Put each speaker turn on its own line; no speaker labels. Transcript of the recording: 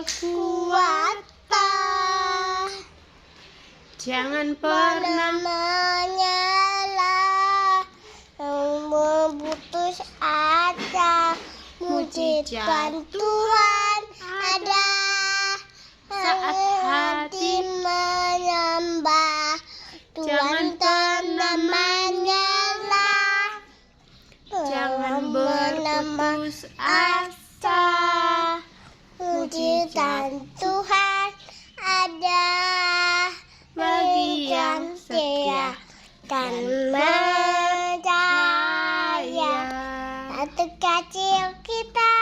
kekuatan.
Jangan pernah
menyerah, memutus asa. Mujizat Tuhan ada
saat hati
menyembah. Tuhan pernah menyerah,
jangan berputus asa.
mujizat Tuhan ada
Bagi yang setia
dan percaya.
Saya
Satu kecil kita